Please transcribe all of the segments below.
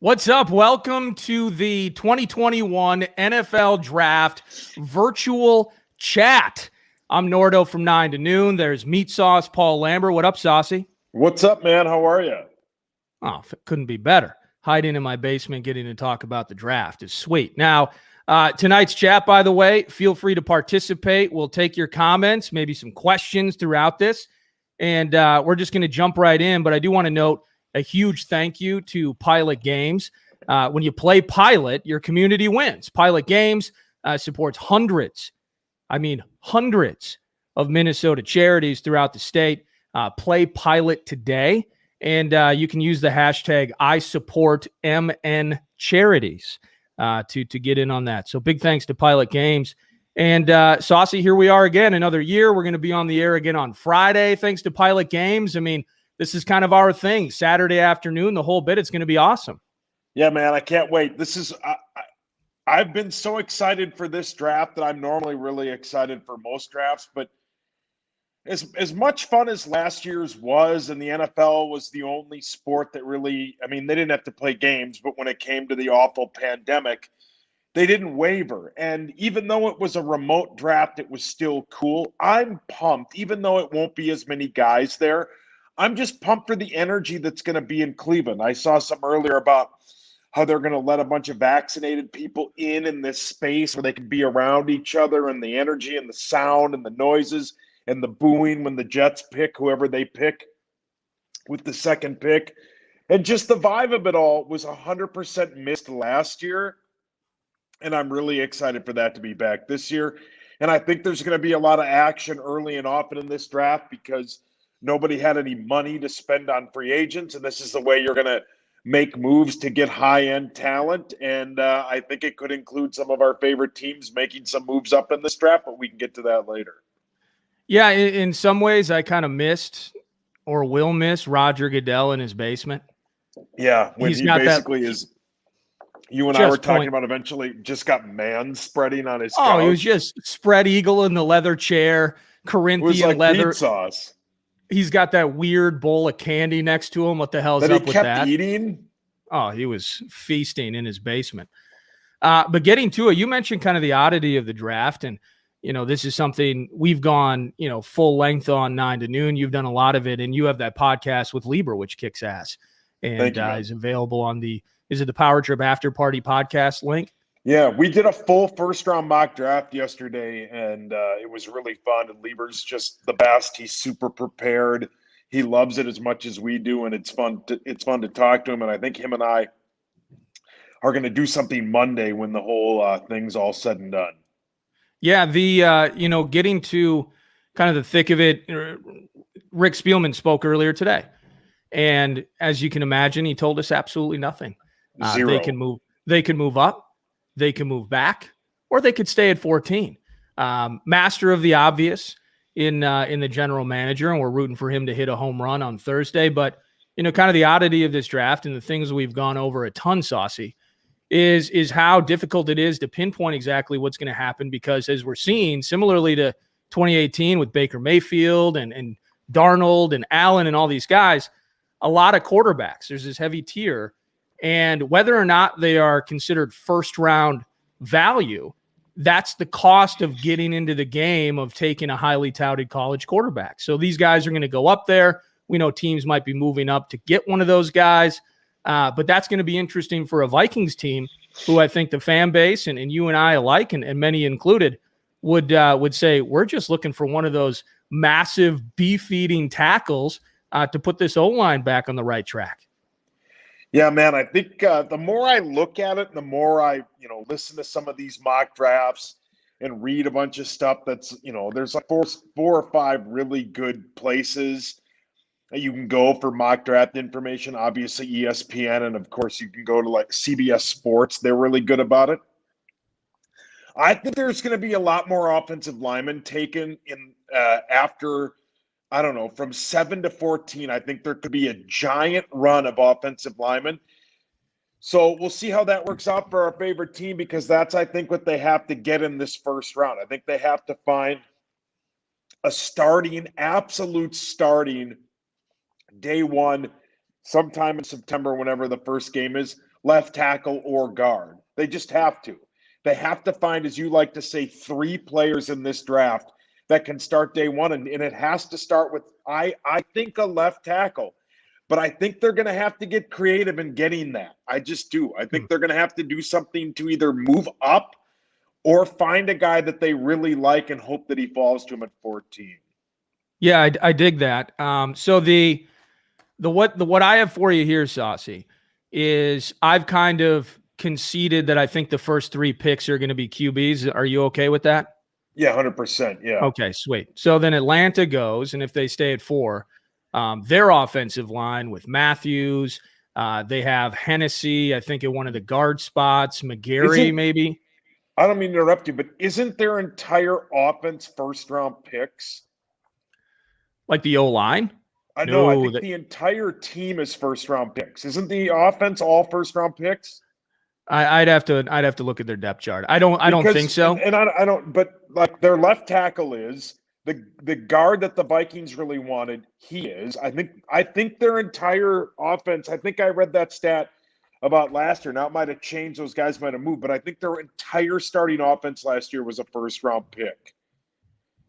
What's up? Welcome to the 2021 NFL Draft virtual chat. I'm Nordo from 9 to noon. There's Meatsauce, Paul Lambert. What up, Saucy? What's up, man? How are you? Oh, couldn't be better. Hiding in my basement, getting to talk about the draft is sweet. Now, tonight's chat, by the way, feel free to participate. We'll take your comments, maybe some questions throughout this, and we're just going to jump right in. But I do want to note a huge thank you to Pilot Games. When you play Pilot, your community wins. Pilot Games supports hundreds of Minnesota charities throughout the state. Play Pilot today, and you can use the hashtag #ISupportMNCharities to get in on that. So big thanks to Pilot Games. And Saucy, here we are again, another year. We're going to be on the air again on Friday, thanks to Pilot Games. I mean, this is kind of our thing. Saturday afternoon, the whole bit. It's going to be awesome. Yeah, man, I can't wait. This is I've been so excited for this draft that I'm normally really excited for most drafts, but as much fun as last year's was, and the NFL was the only sport that really, I mean, they didn't have to play games, but when it came to the awful pandemic, they didn't waver. And even though it was a remote draft, it was still cool. I'm pumped, even though it won't be as many guys there. I'm just pumped for the energy that's going to be in Cleveland. I saw some earlier about how they're going to let a bunch of vaccinated people in this space where they can be around each other, and the energy and the sound and the noises and the booing when the Jets pick whoever they pick with the second pick. And just the vibe of it all was 100% missed last year. And I'm really excited for that to be back this year. And I think there's going to be a lot of action early and often in this draft because nobody had any money to spend on free agents, and this is the way you're going to make moves to get high-end talent. And I think it could include some of our favorite teams making some moves up in this draft, but we can get to that later. Yeah, in some ways I kind of missed or will miss Roger Goodell in his basement. Yeah, when he basically is – you and I were talking about eventually just got man spreading on his couch. He was just spread eagle in the leather chair, Corinthian leather. Meatsauce. He's got that weird bowl of candy next to him. What the hell's up with that? Eating? Oh, he was feasting in his basement. But getting to it, you mentioned kind of the oddity of the draft. And, you know, this is something we've gone, full length on 9 to noon. You've done a lot of it. And you have that podcast with Lambert, which kicks ass. And is available on the Power Trip After Party podcast link? Yeah, we did a full first-round mock draft yesterday, and it was really fun. And Lieber's just the best. He's super prepared. He loves it as much as we do, and it's fun to talk to him. And I think him and I are going to do something Monday when the whole thing's all said and done. Yeah, getting to kind of the thick of it, Rick Spielman spoke earlier today. And as you can imagine, he told us absolutely nothing. Zero. They can move up. They can move back, or they could stay at 14. Master of the obvious in the general manager, and we're rooting for him to hit a home run on Thursday. But, kind of the oddity of this draft and the things we've gone over a ton, Saucy, is how difficult it is to pinpoint exactly what's going to happen because, as we're seeing, similarly to 2018 with Baker Mayfield and Darnold and Allen and all these guys, a lot of quarterbacks. There's this heavy tier. And whether or not they are considered first-round value, that's the cost of getting into the game of taking a highly touted college quarterback. So these guys are going to go up there. We know teams might be moving up to get one of those guys. But that's going to be interesting for a Vikings team who I think the fan base and you and I alike, and many included, would say, we're just looking for one of those massive beef-eating tackles to put this O-line back on the right track. Yeah, man, I think the more I look at it, the more I, listen to some of these mock drafts and read a bunch of stuff that's, there's like four or five really good places that you can go for mock draft information. Obviously, ESPN, and of course, you can go to like CBS Sports. They're really good about it. I think there's going to be a lot more offensive linemen taken in after, I don't know, from 7 to 14. I think there could be a giant run of offensive linemen. So we'll see how that works out for our favorite team, because that's, I think, what they have to get in this first round. I think they have to find a absolute starting day one, sometime in September, whenever the first game is, left tackle or guard. They just have to. They have to find, as you like to say, 3 players in this draft that can start day one. And it has to start with, I think, a left tackle. But I think they're going to have to get creative in getting that. I just do. I think they're going to have to do something to either move up or find a guy that they really like and hope that he falls to them at 14. Yeah, I dig that. So the what I have for you here, Saucy, is I've kind of conceded that I think the first 3 picks are going to be QBs. Are you okay with that? Yeah, 100%. Yeah. Okay, sweet. So then Atlanta goes, and if they stay at 4, their offensive line with Matthews, they have Hennessy, I think, at one of the guard spots, McGarry maybe. I don't mean to interrupt you, but isn't their entire offense first-round picks? Like the O-line? I know. I think the entire team is first-round picks. Isn't the offense all first-round picks? I'd have to look at their depth chart. I don't think so. And I don't. But like their left tackle is the guard that the Vikings really wanted. He is. I think their entire offense. I think I read that stat about last year. Now it might have changed. Those guys might have moved, but I think their entire starting offense last year was a first-round pick.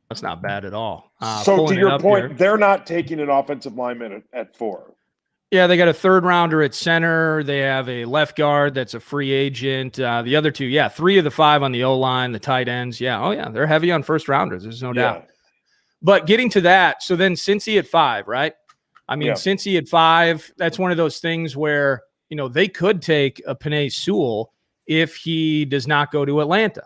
That's not bad at all. So to your point, they're not taking an offensive lineman at 4. Yeah, they got a 3rd rounder at center. They have a left guard that's a free agent. The other 2, 3 of the 5 on the O-line, the tight ends. Yeah, oh yeah, they're heavy on first rounders. There's no doubt. But getting to that, so then Cincy at 5, right? I mean, Cincy at 5, that's one of those things where, they could take a Penei Sewell if he does not go to Atlanta.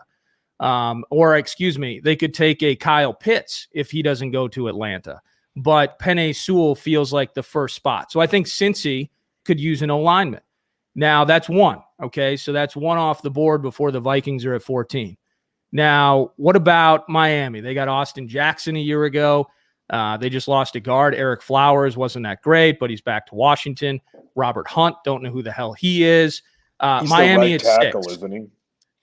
They could take a Kyle Pitts if he doesn't go to Atlanta. But Penei Sewell feels like the first spot. So I think Cincy could use an O-lineman. Now, that's 1, okay? So that's 1 off the board before the Vikings are at 14. Now, what about Miami? They got Austin Jackson a year ago. They just lost a guard. Eric Flowers wasn't that great, but he's back to Washington. Robert Hunt, don't know who the hell he is. He's Miami the right tackle, 6. Isn't he?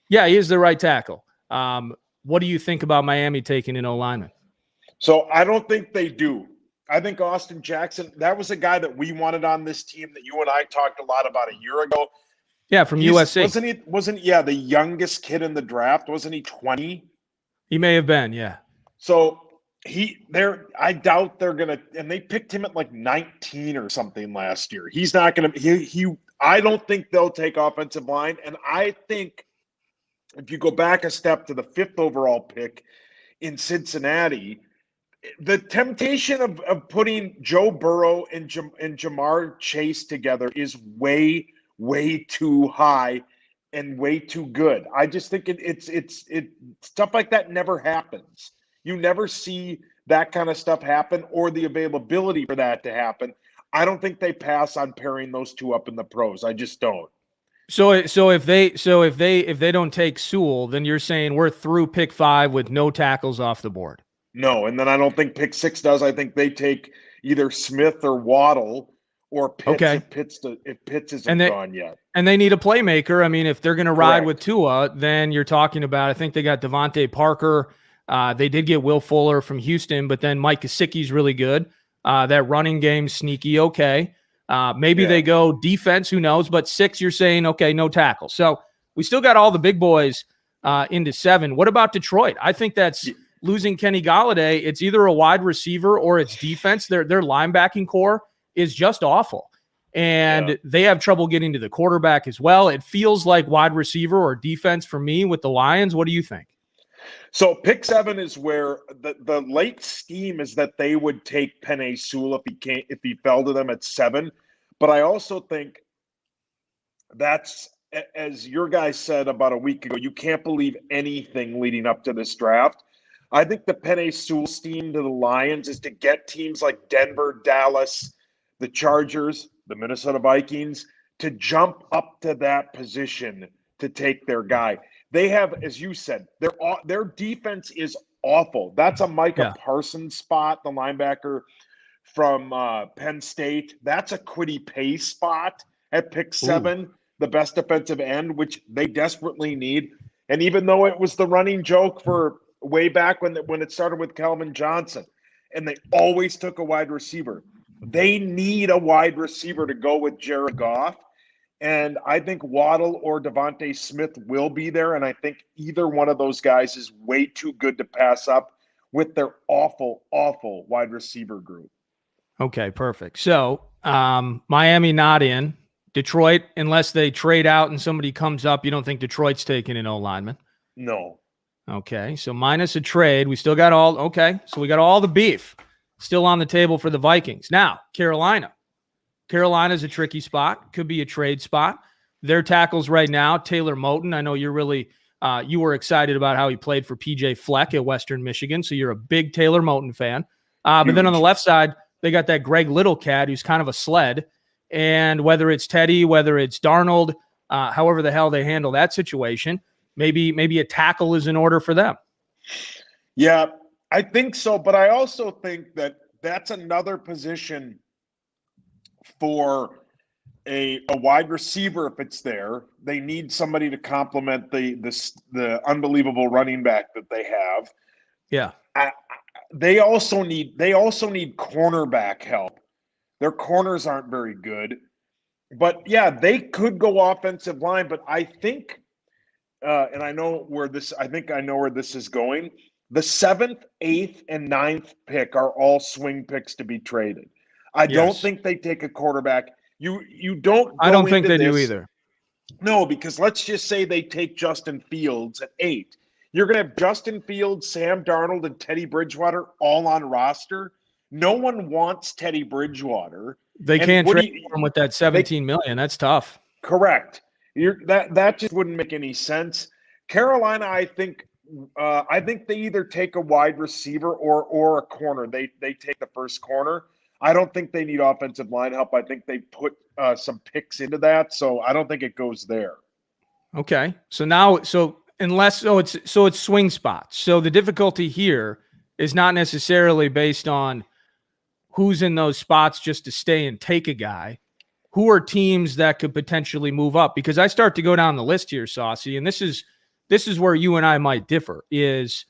Yeah, he is the right tackle. What do you think about Miami taking an O-lineman? So I don't think they do. I think Austin Jackson, that was a guy that we wanted on this team that you and I talked a lot about a year ago. Yeah, from USC. Wasn't the youngest kid in the draft? Wasn't he 20? He may have been, yeah. So I doubt they're gonna, and they picked him at like 19 or something last year. He's not gonna I don't think they'll take offensive line. And I think if you go back a step to the 5th overall pick in Cincinnati, the temptation of putting Joe Burrow and Jamar Chase together is way, way too high and way too good. I just think it's stuff like that never happens. You never see that kind of stuff happen or the availability for that to happen. I don't think they pass on pairing those 2 up in the pros. I just don't. So if they don't take Sewell, then you're saying we're through pick 5 with no tackles off the board. No, and then I don't think pick 6 does. I think they take either Smith or Waddle or Pitts if Pitts isn't gone yet. And they need a playmaker. I mean, if they're going to ride with Tua, then you're talking about, I think they got Devontae Parker. They did get Will Fuller from Houston, but then Mike Gesicki's really good. That running game, sneaky, okay. Maybe they go defense, who knows? But 6, you're saying, okay, no tackle. So we still got all the big boys into 7. What about Detroit? I think that's losing Kenny Golladay. It's either a wide receiver or it's defense. Their linebacking core is just awful. And they have trouble getting to the quarterback as well. It feels like wide receiver or defense for me with the Lions. What do you think? So pick 7 is where the late scheme is that they would take Penei Sewell if he fell to them at 7. But I also think that's, as your guy said about a week ago, you can't believe anything leading up to this draft. I think the Penei Sewell scheme to the Lions is to get teams like Denver, Dallas, the Chargers, the Minnesota Vikings to jump up to that position to take their guy. They have, as you said, their defense is awful. That's a Micah Parsons spot, the linebacker from Penn State. That's a Kwity Paye spot at pick 7, the best defensive end, which they desperately need. And even though it was the running joke for way back when it started with Calvin Johnson, and they always took a wide receiver, they need a wide receiver to go with Jared Goff. And I think Waddle or Devontae Smith will be there. And I think either one of those guys is way too good to pass up with their awful, awful wide receiver group. Okay, perfect. So Miami not in. Detroit, unless they trade out and somebody comes up, you don't think Detroit's taking an O-lineman? No. Okay, so minus a trade. We still got so we got all the beef still on the table for the Vikings. Now, Carolina. Carolina's a tricky spot. Could be a trade spot. Their tackles right now, Taylor Moton. I know you're really you were excited about how he played for PJ Fleck at Western Michigan, so you're a big Taylor Moton fan. But then on the left side, they got that Greg Little cat who's kind of a sled. And whether it's Teddy, whether it's Darnold, however the hell they handle that situation, maybe a tackle is in order for them. Yeah, I think so. But I also think that that's another position for a wide receiver. If it's there, they need somebody to complement the unbelievable running back that they have. Yeah. They also need cornerback help. Their corners aren't very good. But yeah, they could go offensive line, but I think and I know where this is going. The 7th, 8th, and 9th pick are all swing picks to be traded. I don't think they take a quarterback. You don't. I don't think they do either. No, because let's just say they take Justin Fields at 8. You're going to have Justin Fields, Sam Darnold, and Teddy Bridgewater all on roster. No one wants Teddy Bridgewater. They can't trade him with that $17 million. That's tough. Correct. That just wouldn't make any sense. Carolina, I think they either take a wide receiver or a corner. They take the first corner. I don't think they need offensive line help. I think they put some picks into that, so I don't think it goes there. Okay. So it's swing spots. So the difficulty here is not necessarily based on who's in those spots just to stay and take a guy. Who are teams that could potentially move up? Because I start to go down the list here, Saucy, and this is where you and I might differ, is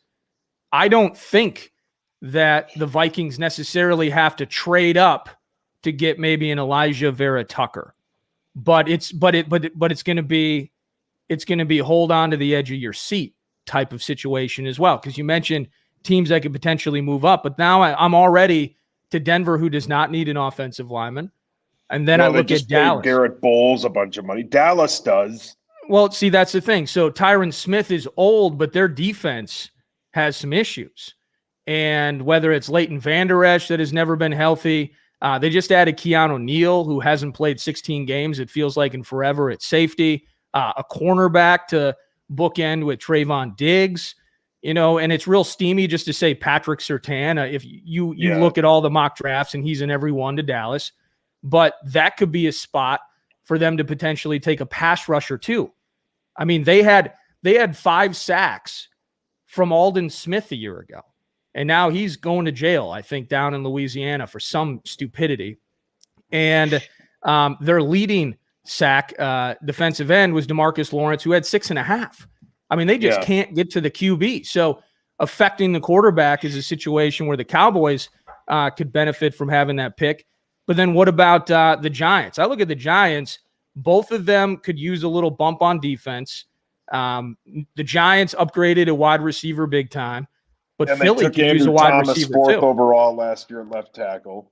I don't think that the Vikings necessarily have to trade up to get maybe an Elijah Vera Tucker. But it's going to be hold on to the edge of your seat type of situation as well. Because you mentioned teams that could potentially move up, but now I'm already to Denver, who does not need an offensive lineman. And then I look at Dallas. Garrett Bowles a bunch of money. Dallas does. Well, see, that's the thing. So Tyron Smith is old, but their defense has some issues. And whether it's Leighton Vander Esch that has never been healthy, they just added Keanu Neal, who hasn't played 16 games, it feels like, in forever at safety. A cornerback to bookend with Trayvon Diggs. And it's real steamy just to say Patrick Surtain. If you look at all the mock drafts, and he's in every one to Dallas. But that could be a spot for them to potentially take a pass rusher too. I mean, they had 5 sacks from Aldon Smith a year ago, and now he's going to jail, I think, down in Louisiana for some stupidity. And their leading sack defensive end was DeMarcus Lawrence, who had 6.5. I mean, they just can't get to the QB. So affecting the quarterback is a situation where the Cowboys could benefit from having that pick. But then what about the Giants? I look at the Giants. Both of them could use a little bump on defense. The Giants upgraded a wide receiver big time, but Philly could use a wide receiver too. 4th overall last year at left tackle.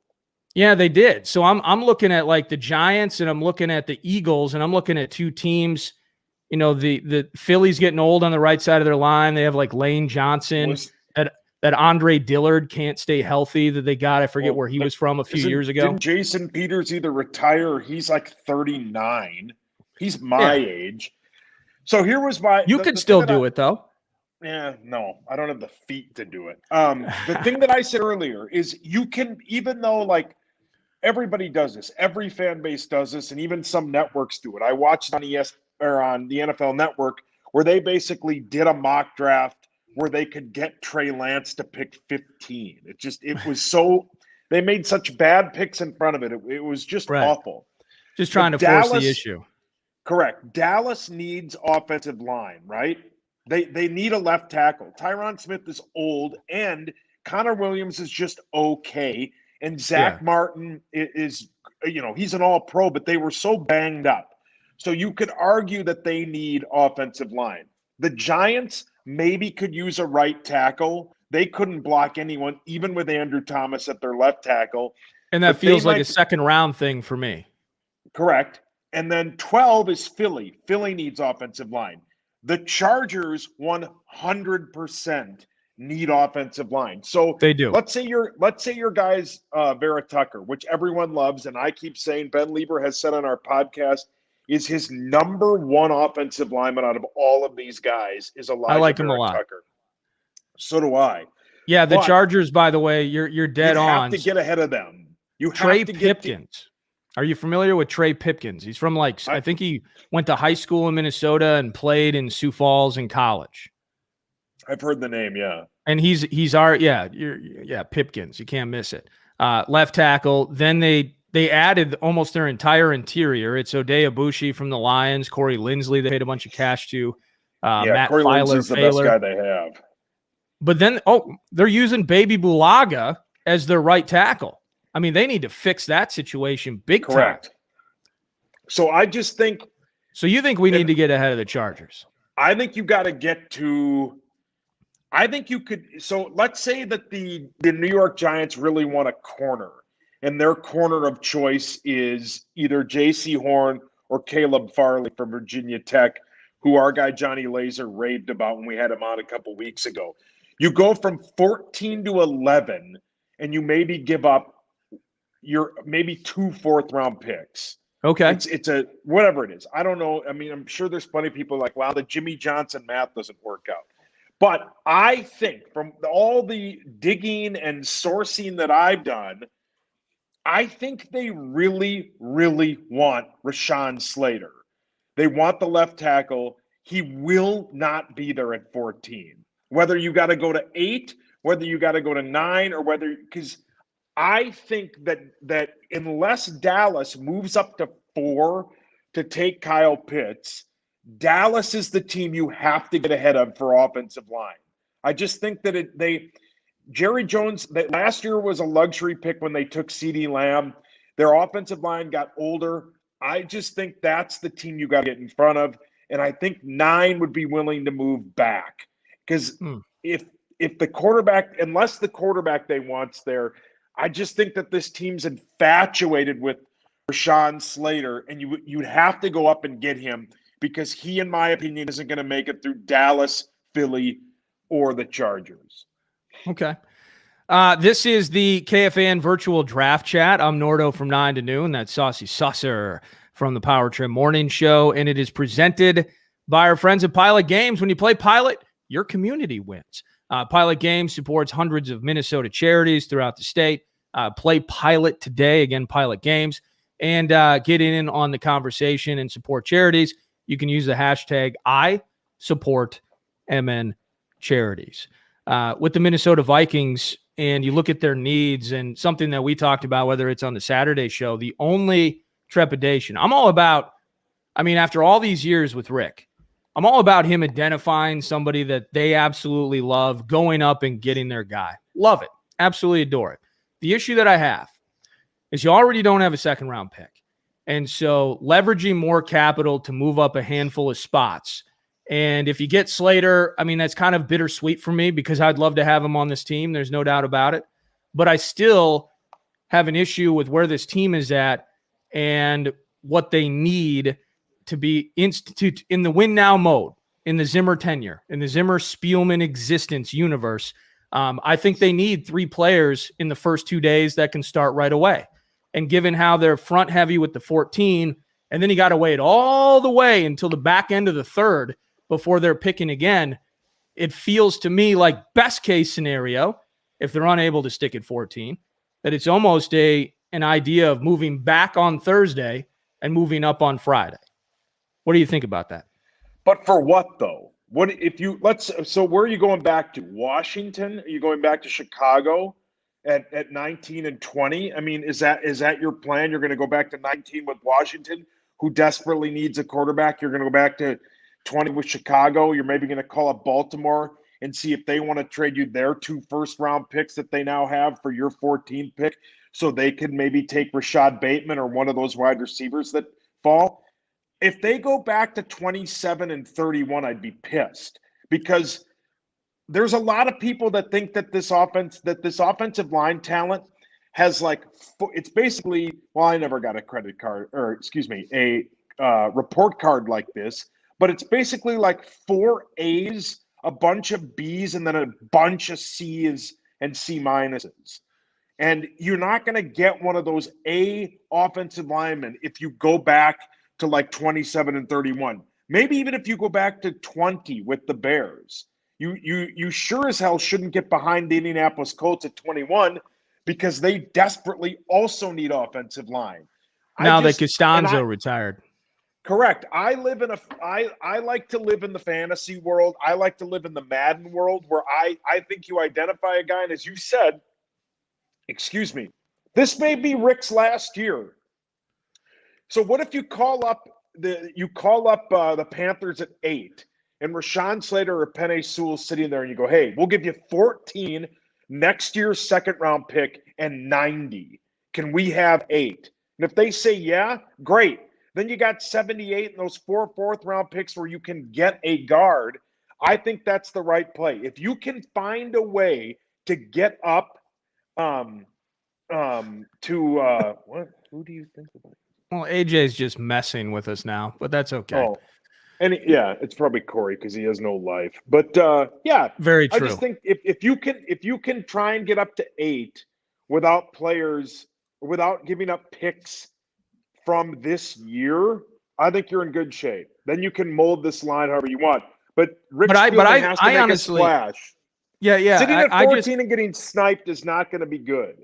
Yeah, they did. So I'm looking at like the Giants, and I'm looking at the Eagles, and I'm looking at two teams You know, the Phillies getting old on the right side of their line. They have like Lane Johnson. That Andre Dillard can't stay healthy that they got. I forget where he was from a few years ago. Didn't Jason Peters either retire or he's like 39? He's my age. So here was my... You could still do it, though. Yeah, no, I don't have the feet to do it. The thing that I said earlier is you can, even though like everybody does this, every fan base does this, and even some networks do it. I watched on on the NFL Network where they basically did a mock draft where they could get Trey Lance to pick 15. It was so, they made such bad picks in front of it. It was just awful. Just trying to force the issue. Correct. Dallas needs offensive line, right? They need a left tackle. Tyron Smith is old, and Connor Williams is just okay. And Zach Martin is, he's an all-pro, but they were so banged up. So you could argue that they need offensive line. The Giants maybe could use a right tackle. They couldn't block anyone, even with Andrew Thomas at their left tackle. And that feels like a second-round thing for me. Correct. And then 12 is Philly. Philly needs offensive line. The Chargers 100% need offensive line. So they do. Let's say your guys Vera Tucker, which everyone loves, and I keep saying Ben Lieber has said on our podcast is his number one offensive lineman out of all of these guys is Elijah I like Vera him a lot. Tucker. So do I. Yeah, the Chargers, by the way, you're dead on. You have to get ahead of them. Trey Pipkins. Are you familiar with Trey Pipkins? He's from I think he went to high school in Minnesota and played in Sioux Falls in college. I've heard the name, yeah. And he's Pipkins. You can't miss it. Left tackle. Then they added almost their entire interior. It's Oday Abushi from the Lions, Corey Linsley they paid a bunch of cash to. Matt Corey Linsley's the best guy they have. But then they're using Baby Bulaga as their right tackle. I mean, they need to fix that situation big time. Correct. So I just think. So you think we need to get ahead of the Chargers? I think you got to get to. I think you could. So let's say that the New York Giants really want a corner, and their corner of choice is either J.C. Horn or Caleb Farley from Virginia Tech, who our guy Johnny Laser raved about when we had him on a couple weeks ago. You go from 14 to 11, and you maybe give up maybe 2 fourth-round picks. Okay. It's a whatever it is. I don't know. I mean, I'm sure there's plenty of people like, wow, the Jimmy Johnson math doesn't work out. But I think from all the digging and sourcing that I've done, I think they really, really want Rashawn Slater. They want the left tackle. He will not be there at 14. Whether you got to go to 8, whether you got to go to 9, or because I think that unless Dallas moves up to 4 to take Kyle Pitts, Dallas is the team you have to get ahead of for offensive line. I just think that Jerry Jones, that last year was a luxury pick when they took CeeDee Lamb. Their offensive line got older. I just think that's the team you got to get in front of. And I think 9 would be willing to move back. Because if the quarterback, unless the quarterback they want's there, I just think that this team's infatuated with Rashawn Slater, and you'd have to go up and get him because he, in my opinion, isn't going to make it through Dallas, Philly, or the Chargers. Okay. This is the KFAN virtual draft chat. I'm Nordo from 9 to noon. That's Saucy Susser from the Power Trim Morning Show, and it is presented by our friends at Pilot Games. When you play Pilot, your community wins. Pilot Games supports hundreds of Minnesota charities throughout the state. Play Pilot today. Again, Pilot Games. And get in on the conversation and support charities. You can use the hashtag #ISupportMN Charities. With the Minnesota Vikings, and you look at their needs and something that we talked about, whether it's on the Saturday show, the only trepidation. I'm all about, after all these years with Rick, I'm all about him identifying somebody that they absolutely love, going up and getting their guy. Love it. Absolutely adore it. The issue that I have is you already don't have a second-round pick. And so leveraging more capital to move up a handful of spots. And if you get Slater, that's kind of bittersweet for me because I'd love to have him on this team. There's no doubt about it. But I still have an issue with where this team is at and what they need to be institute in the win now mode, in the Zimmer tenure, in the Zimmer Spielman existence universe. I think they need 3 players in the first 2 days that can start right away. And given how they're front heavy with the 14, and then you got to wait all the way until the back end of the third before they're picking again, it feels to me like best case scenario, if they're unable to stick at 14, that it's almost an idea of moving back on Thursday and moving up on Friday. What do you think about that? But for what though? What if you so where are you going back to? Washington? Are you going back to Chicago at 19 and 20? I mean, is that your plan? You're going to go back to 19 with Washington, who desperately needs a quarterback. You're going to go back to 20 with Chicago. You're maybe going to call up Baltimore and see if they want to trade you their 2 first-round picks that they now have for your 14th pick, so they could maybe take Rashad Bateman or one of those wide receivers that fall. If they go back to 27 and 31, I'd be pissed, because there's a lot of people that think that this offensive line talent has it's basically, well, I never got a credit card, or excuse me, a report card like this, but it's basically like 4 A's, a bunch of B's, and then a bunch of C's and C minuses. And you're not going to get one of those A offensive linemen if you go back to 27 and 31. Maybe even if you go back to 20 with the Bears. You sure as hell shouldn't get behind the Indianapolis Colts at 21, because they desperately also need offensive line. Now that Costanzo retired. Correct. I like to live in the fantasy world. I like to live in the Madden world, where I think you identify a guy, and as you said, excuse me, this may be Rick's last year. So what if you call up the Panthers at 8, and Rashawn Slater or Penei Sewell sitting there, and you go, hey, we'll give you 14 next year's second-round pick and 90. Can we have 8? And if they say yeah, great. Then you got 78 and those 4 fourth-round picks where you can get a guard. I think that's the right play. If you can find a way to get up to what? Who do you think about? Well, AJ's just messing with us now, but that's okay. Oh, and it's probably Corey because he has no life. But yeah, very true. I just think if you can try and get up to 8 without players, without giving up picks from this year, I think you're in good shape. Then you can mold this line however you want. But Rick Spielman has to make honestly, a splash. Yeah. Sitting at 14 and getting sniped is not going to be good.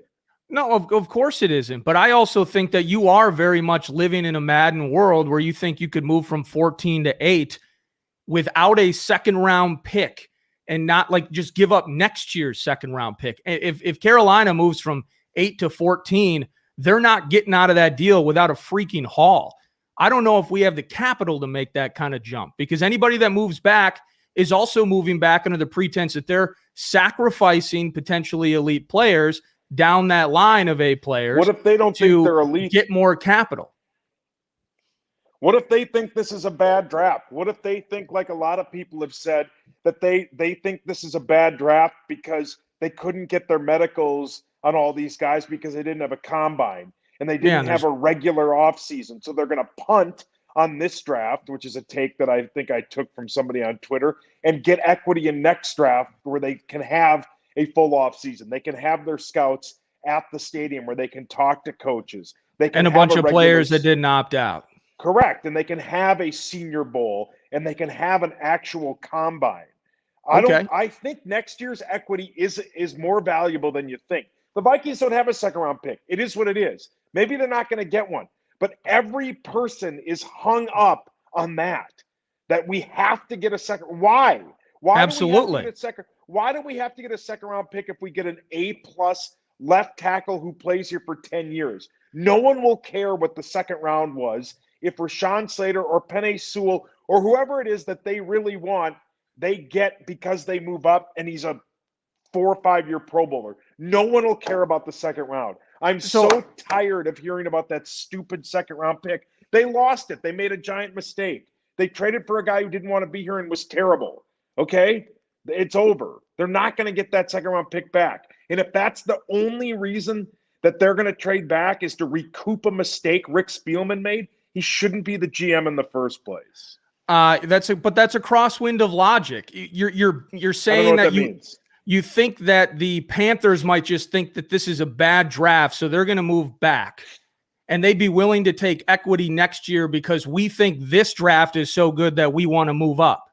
No, of course it isn't. But I also think that you are very much living in a Madden world where you think you could move from 14 to 8 without a second-round pick and not just give up next year's second-round pick. If Carolina moves from 8 to 14, they're not getting out of that deal without a freaking haul. I don't know if we have the capital to make that kind of jump, because anybody that moves back is also moving back under the pretense that they're sacrificing potentially elite players down that line of A players. What if they don't think they're elite? Get more capital. What if they think this is a bad draft? What if they think, like a lot of people have said, that they think this is a bad draft because they couldn't get their medicals on all these guys because they didn't have a combine and they didn't have a regular offseason. So they're going to punt on this draft, which is a take that I think I took from somebody on Twitter, and get equity in next draft where they can have a full offseason. They can have their scouts at the stadium where they can talk to coaches. They can and a bunch of players that didn't opt out. Correct. And they can have a Senior Bowl and they can have an actual combine. I think next year's equity is more valuable than you think. The Vikings don't have a second-round pick. It is what it is. Maybe they're not going to get one. But every person is hung up on that we have to get a second. Why? Absolutely. Why do we have to get a second-round pick if we get an A-plus left tackle who plays here for 10 years? No one will care what the second round was if Rashawn Slater or Penei Sewell or whoever it is that they really want, they get because they move up and he's a 4 or 5 year Pro Bowler. No one will care about the second round. I'm so tired of hearing about that stupid second round pick. They lost it. They made a giant mistake. They traded for a guy who didn't want to be here and was terrible. Okay? It's over. They're not going to get that second round pick back. And if that's the only reason that they're going to trade back is to recoup a mistake Rick Spielman made, he shouldn't be the GM in the first place. That's a crosswind of logic. You're I don't know saying what that that means. you think that the Panthers might just think that this is a bad draft, so they're going to move back. And they'd be willing to take equity next year because we think this draft is so good that we want to move up.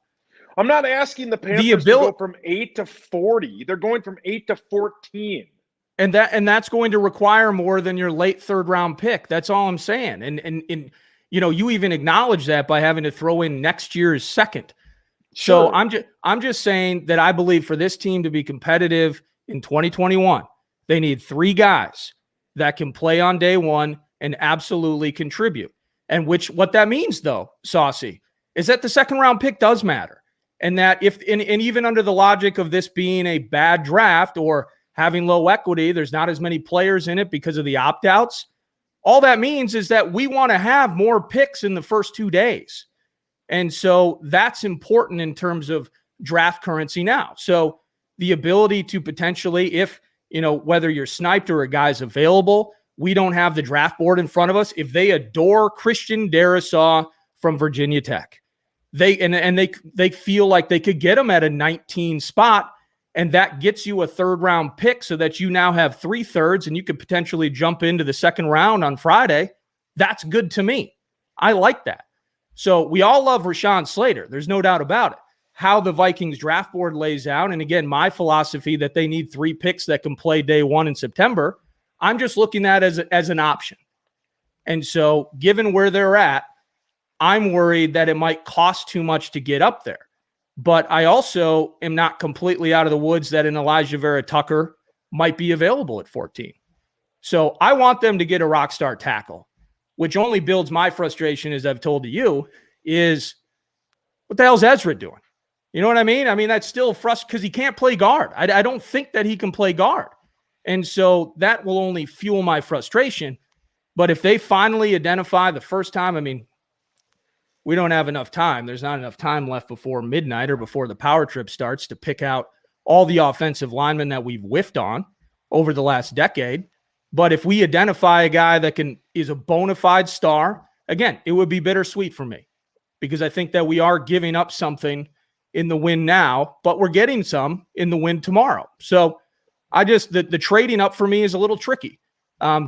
I'm not asking the Panthers to go from 8 to 40. They're going from 8 to 14. And that's going to require more than your late third round pick. That's all I'm saying. And you even acknowledge that by having to throw in next year's second. Sure. So I'm just saying that I believe for this team to be competitive in 2021, they need 3 guys that can play on day one and absolutely contribute. And what that means, though, Saucy, is that the second round pick does matter. And that and even under the logic of this being a bad draft or having low equity, there's not as many players in it because of the opt-outs. All that means is that we want to have more picks in the first 2 days. And so that's important in terms of draft currency now. So the ability to potentially, if, whether you're sniped or a guy's available, we don't have the draft board in front of us. If they adore Christian Darrisaw from Virginia Tech, they feel like they could get him at a 19 spot, and that gets you a third round pick so that you now have 3 thirds and you could potentially jump into the second round on Friday. That's good to me. I like that. So we all love Rashawn Slater. There's no doubt about it. How the Vikings draft board lays out, and again, my philosophy that they need 3 picks that can play day one in September, I'm just looking at it as an option. And so given where they're at, I'm worried that it might cost too much to get up there. But I also am not completely out of the woods that an Elijah Vera Tucker might be available at 14. So I want them to get a rock star tackle, which only builds my frustration, as I've told you, is what the hell's Ezra doing? You know what I mean? I mean, that's still frustrating because he can't play guard. I don't think that he can play guard. And so that will only fuel my frustration. But if they finally identify the first time, I mean, we don't have enough time. There's not enough time left before midnight or before the power trip starts to pick out all the offensive linemen that we've whiffed on over the last decade. But if we identify a guy that is a bona fide star, again, it would be bittersweet for me because I think that we are giving up something in the win now, but we're getting some in the win tomorrow. So the trading up for me is a little tricky,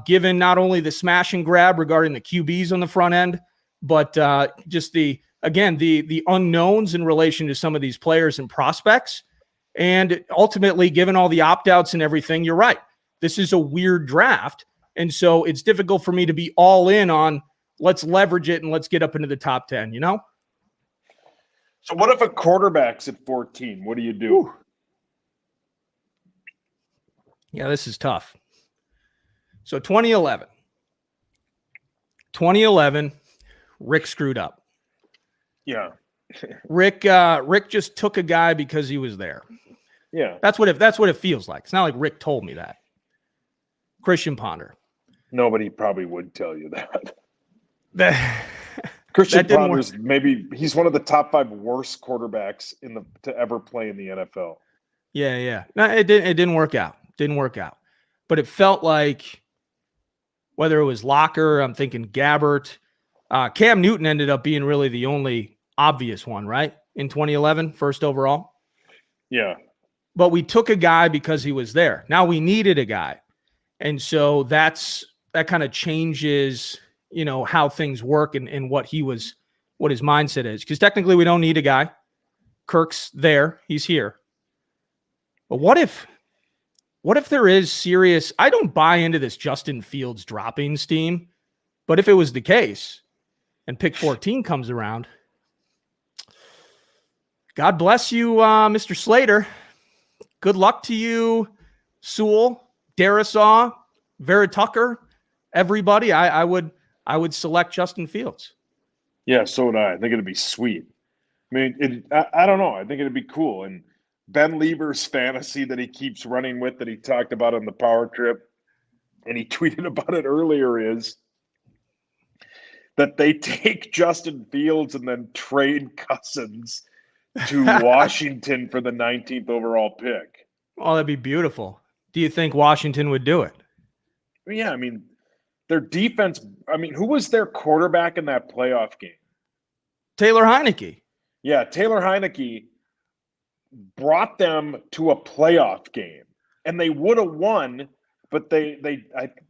given not only the smash and grab regarding the QBs on the front end, but just the unknowns in relation to some of these players and prospects. And ultimately, given all the opt-outs and everything, you're right. This is a weird draft. And so it's difficult for me to be all in on let's leverage it and let's get up into the top 10, So what if a quarterback's at 14? What do you do? Ooh. Yeah, this is tough. So 2011, Rick screwed up. Yeah. Rick just took a guy because he was there. Yeah. That's what it feels like. It's not like Rick told me that. Christian Ponder. Nobody probably would tell you that. Christian Ponder's maybe he's one of the top 5 worst quarterbacks to ever play in the NFL. Yeah. No, it didn't work out. But it felt like whether it was Locker, I'm thinking Gabbert, Cam Newton ended up being really the only obvious one, right? In 2011, first overall. Yeah. But we took a guy because he was there. Now we needed a guy. And so that kind of changes, how things work and what his mindset is. Because technically we don't need a guy. Kirk's there. He's here. But what if there is serious, I don't buy into this Justin Fields dropping steam, but if it was the case and pick 14 comes around, God bless you, Mr. Slater. Good luck to you, Sewell, Darrisaw, Vera Tucker, everybody. I would select Justin Fields. Yeah, so would I. I think it'd be sweet. I mean, I don't know. I think it'd be cool. And Ben Lieber's fantasy that he keeps running with that he talked about on the power trip, and he tweeted about it earlier, is that they take Justin Fields and then trade Cousins to Washington for the 19th overall pick. Oh, that'd be beautiful. Do you think Washington would do it? Yeah, I mean, their defense. I mean, who was their quarterback in that playoff game? Taylor Heineke. Yeah, Taylor Heineke brought them to a playoff game, and they would have won, but did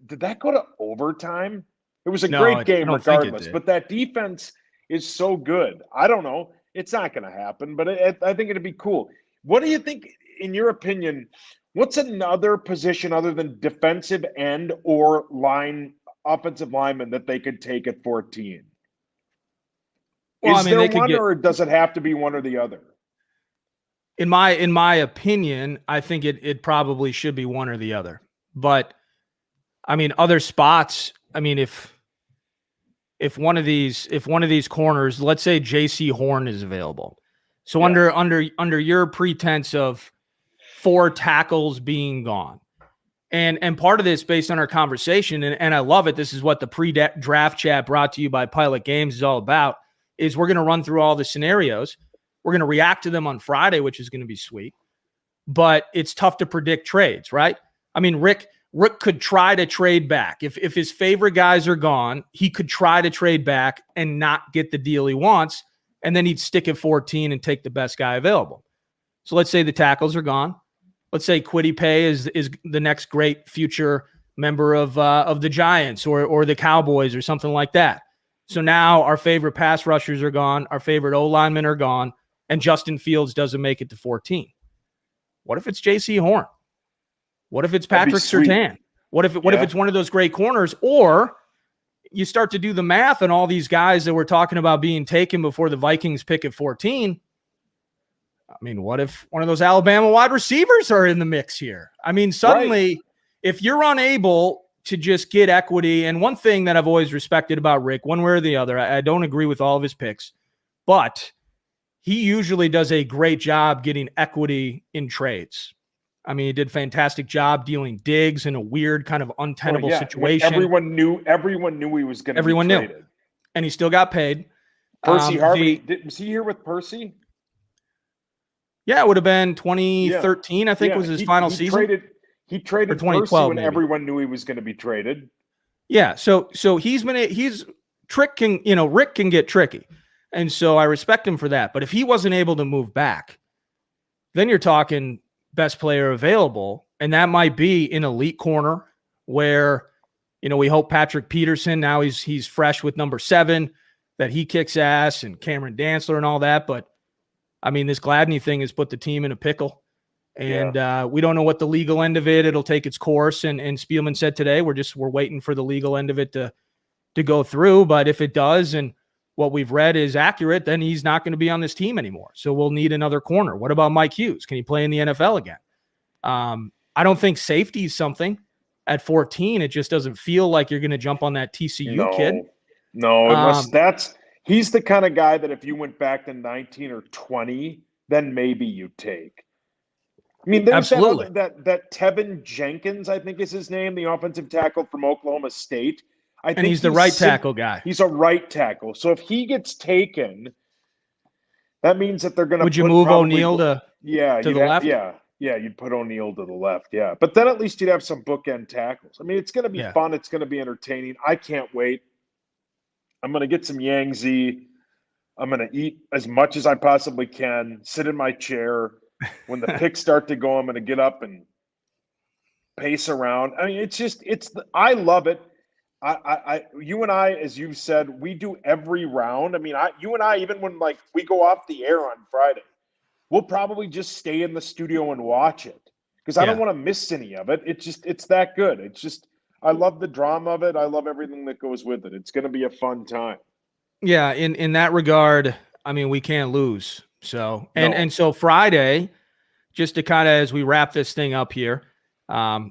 that go to overtime? It was a No, great I game don't think it regardless, did. but that defense is so good. I don't know. It's not going to happen, but I think it'd be cool. What do you think, in your opinion, what's another position other than defensive end or offensive lineman that they could take at 14? Well, I Is mean, there they could one, get, or does it have to be one or the other? in my opinion, I think it probably should be one or the other. But I mean, other spots, I mean, if one of these corners, let's say JC Horn is available. So Yeah. under your pretense of 4 tackles being gone. And part of this, based on our conversation, and I love it, this is what the pre-draft chat brought to you by Pilot Games is all about, is we're going to run through all the scenarios. We're going to react to them on Friday, which is going to be sweet. But it's tough to predict trades, right? I mean, Rick could try to trade back. If his favorite guys are gone, he could try to trade back and not get the deal he wants, and then he'd stick at 14 and take the best guy available. So let's say the tackles are gone. Let's say Kwity Paye is the next great future member of the Giants or the Cowboys or something like that. So now our favorite pass rushers are gone, our favorite O-linemen are gone, and Justin Fields doesn't make it to 14. What if it's J.C. Horn? What if it's Patrick Surtain? What if it's one of those great corners? Or you start to do the math on all these guys that we're talking about being taken before the Vikings pick at 14. I mean, what if one of those Alabama wide receivers are in the mix here? I mean, suddenly, if you're unable to just get equity, and one thing that I've always respected about Rick, one way or the other, I don't agree with all of his picks, but he usually does a great job getting equity in trades. I mean, he did a fantastic job dealing Diggs in a weird kind of untenable situation. Everyone knew he was going to be traded. And he still got paid. Percy Harvey, was he here with Percy? Yeah, it would have been 2013, I think, was his final season. He traded Percy when everyone knew he was going to be traded. Yeah, so Rick can get tricky. And so I respect him for that. But if he wasn't able to move back, then you're talking best player available, and that might be an elite corner where, we hope Patrick Peterson, now he's fresh with number 7, that he kicks ass, and Cameron Dantzler and all that. But I mean, this Gladney thing has put the team in a pickle, and we don't know what the legal end of it. It'll take its course. And Spielman said today, we're waiting for the legal end of it to go through. But if it does, and what we've read is accurate, then he's not going to be on this team anymore. So we'll need another corner. What about Mike Hughes? Can he play in the NFL again? I don't think safety is something at 14. It just doesn't feel like you're going to jump on that TCU kid. No, unless he's the kind of guy that if you went back to 19 or 20, then maybe you take. I mean, there's that Tevin Jenkins, I think is his name, the offensive tackle from Oklahoma State. I think he's the right tackle guy. He's a right tackle. So if he gets taken, that means that they're going to. Would you move O'Neal to the left? Yeah, you'd put O'Neal to the left. Yeah, but then at least you'd have some bookend tackles. I mean, it's going to be fun. It's going to be entertaining. I can't wait. I'm going to get some Yangtze. I'm going to eat as much as I possibly can. Sit in my chair. When the picks start to go, I'm going to get up and pace around. I mean, I love it. You and I, as you've said, we do every round. I mean, you and I, even when we go off the air on Friday, we'll probably just stay in the studio and watch it because I don't want to miss any of it. It's that good. I love the drama of it. I love everything that goes with it. It's going to be a fun time. Yeah, in that regard, I mean, we can't lose. So and so Friday, just to kind of as we wrap this thing up here.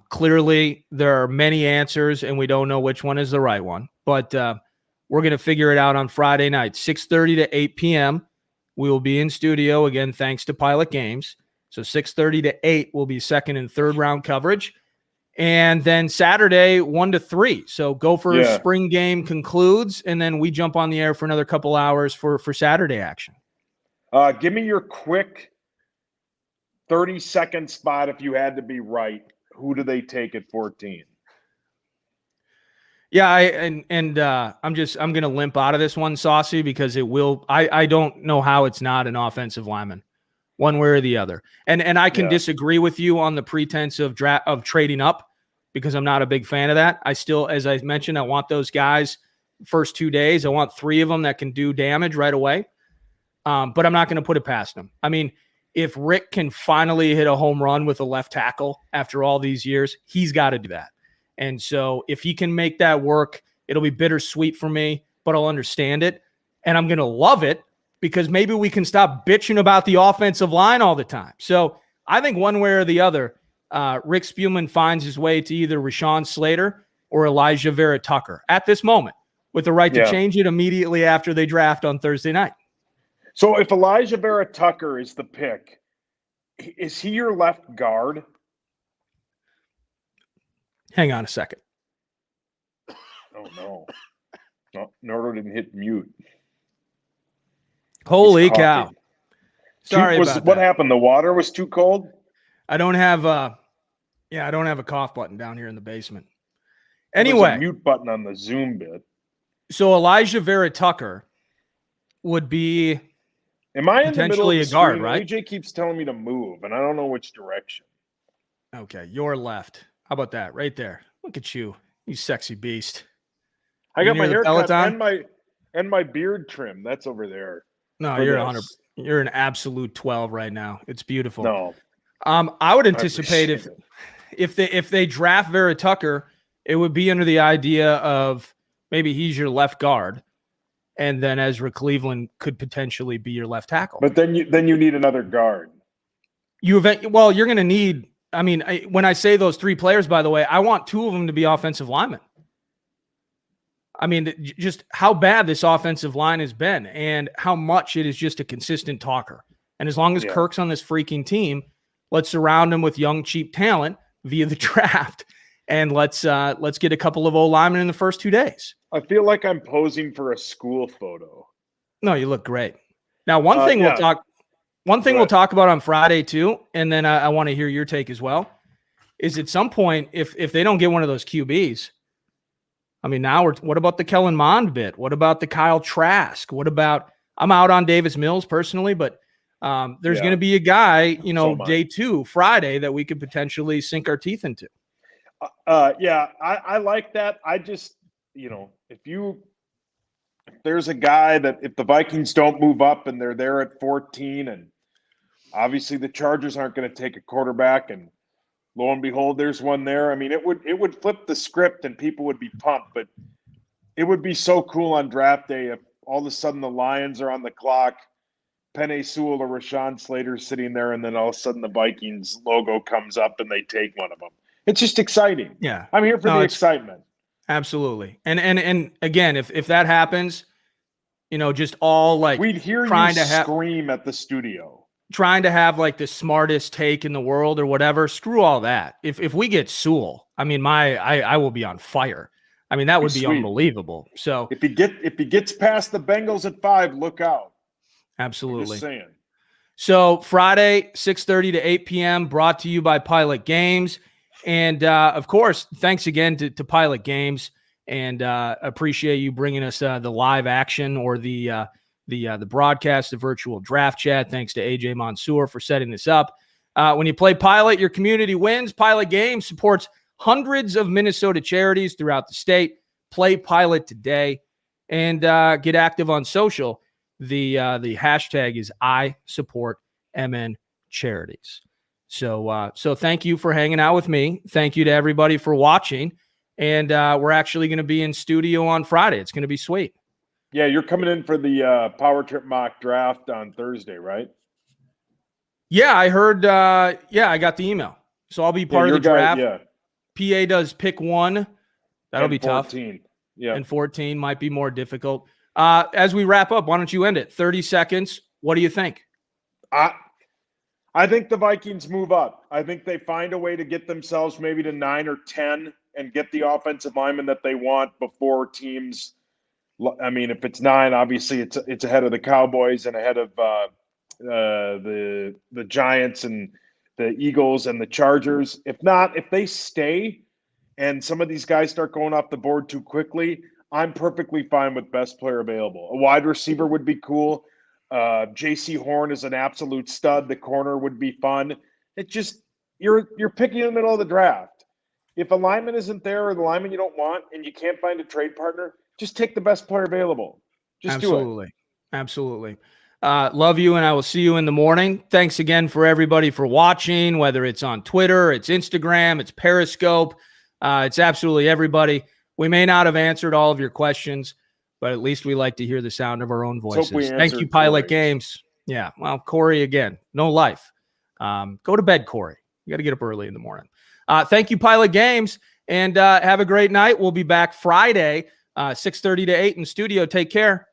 Clearly, there are many answers, and we don't know which one is the right one. But we're going to figure it out on Friday night, 6:30 to 8 p.m. We will be in studio, again, thanks to Pilot Games. So 6:30 to 8 will be second and third round coverage. And then Saturday, 1 to 3. So Gophers spring game concludes, and then we jump on the air for another couple hours for Saturday action. Give me your quick 30-second spot if you had to be right. Who do they take at 14? Yeah, I'm going to limp out of this one, Saucy, because it will. I don't know how it's not an offensive lineman, one way or the other. And I can disagree with you on the pretense of trading up, because I'm not a big fan of that. I still, as I mentioned, I want those guys first 2 days. I want 3 of them that can do damage right away. But I'm not going to put it past them. I mean, if Rick can finally hit a home run with a left tackle after all these years, he's got to do that. And so if he can make that work, it'll be bittersweet for me, but I'll understand it. And I'm going to love it, because maybe we can stop bitching about the offensive line all the time. So I think one way or the other, Rick Spielman finds his way to either Rashawn Slater or Elijah Vera Tucker at this moment, with the right to change it immediately after they draft on Thursday night. So if Elijah Vera Tucker is the pick, is he your left guard? Hang on a second. Oh, no. Nordo didn't hit mute. Holy cow. Sorry about that. What happened? The water was too cold? I don't have a cough button down here in the basement. Anyway. There's a mute button on the Zoom bit. So Elijah Vera Tucker would be potentially a guard, right? AJ keeps telling me to move, and I don't know which direction. Okay, your left. How about that? Right there. Look at you, you sexy beast. I got my haircut and my beard trim. That's over there. No, you're an absolute 12 right now. It's beautiful. No. I would anticipate if they draft Vera Tucker, it would be under the idea of maybe he's your left guard, and then Ezra Cleveland could potentially be your left tackle. But then you need another guard. You're going to need. I mean, when I say those 3 players, by the way, I want 2 of them to be offensive linemen. I mean, just how bad this offensive line has been, and how much it is just a consistent talker. And as long as Kirk's on this freaking team, let's surround him with young, cheap talent via the draft, and let's get a couple of old linemen in the first 2 days. I feel like I'm posing for a school photo. No, you look great. Now, one thing we'll talk about on Friday too, and then I want to hear your take as well, is at some point, if they don't get one of those QBs, I mean, what about the Kellen Mond bit? What about the Kyle Trask? What about, I'm out on Davis Mills personally, but there's going to be a guy, day 2, Friday, that we could potentially sink our teeth into. I like that. I just, if there's a guy that, if the Vikings don't move up and they're there at 14, and obviously the Chargers aren't going to take a quarterback, and lo and behold, there's one there. I mean, it would flip the script and people would be pumped, but it would be so cool on draft day if all of a sudden the Lions are on the clock, Penei Sewell or Rashawn Slater sitting there, and then all of a sudden the Vikings logo comes up and they take one of them. It's just exciting. Yeah. I'm here for the excitement. Absolutely. And again, if that happens, just all like we'd hear you scream at the studio. Trying to have like the smartest take in the world or whatever. Screw all that. If we get Sewell, I mean, I will be on fire. I mean, that would be unbelievable. So if he gets past the Bengals at 5, look out. Absolutely. Just saying. So Friday, 6:30 to 8 p.m. brought to you by Pilot Games. And of course, thanks again to Pilot Games, and appreciate you bringing us the live action or the broadcast, the virtual draft chat. Thanks to AJ Mansour for setting this up. When you play Pilot, your community wins. Pilot Games supports hundreds of Minnesota charities throughout the state. Play Pilot today and get active on social. The hashtag is I support MN charities. So thank you for hanging out with me. Thank you to everybody for watching. And we're actually going to be in studio on Friday. It's going to be sweet. Yeah, you're coming in for the Power Trip mock draft on Thursday, right? Yeah, I heard. I got the email. So I'll be part of the draft. PA does pick 1. That'll be 14. Tough. Yeah. And 14 might be more difficult. As we wrap up, why don't you end it? 30 seconds. What do you think? I think the Vikings move up. I think they find a way to get themselves maybe to 9 or 10 and get the offensive lineman that they want before teams. I mean, if it's 9, obviously it's ahead of the Cowboys and ahead of the Giants and the Eagles and the Chargers. If not, if they stay and some of these guys start going off the board too quickly, I'm perfectly fine with best player available. A wide receiver would be cool. J.C. Horn is an absolute stud. The corner would be fun. It just you're picking in the middle of the draft. If a lineman isn't there or the lineman you don't want and you can't find a trade partner, just take the best player available. Just do it. Absolutely. Love you, and I will see you in the morning. Thanks again for everybody for watching, whether it's on Twitter, it's Instagram, it's Periscope. It's absolutely everybody. We may not have answered all of your questions, but at least we like to hear the sound of our own voices. Thank you, Pilot Games. Yeah, well, Corey, again, no life. Go to bed, Corey. You got to get up early in the morning. Thank you, Pilot Games, and have a great night. We'll be back Friday, 6:30 to 8 in studio. Take care.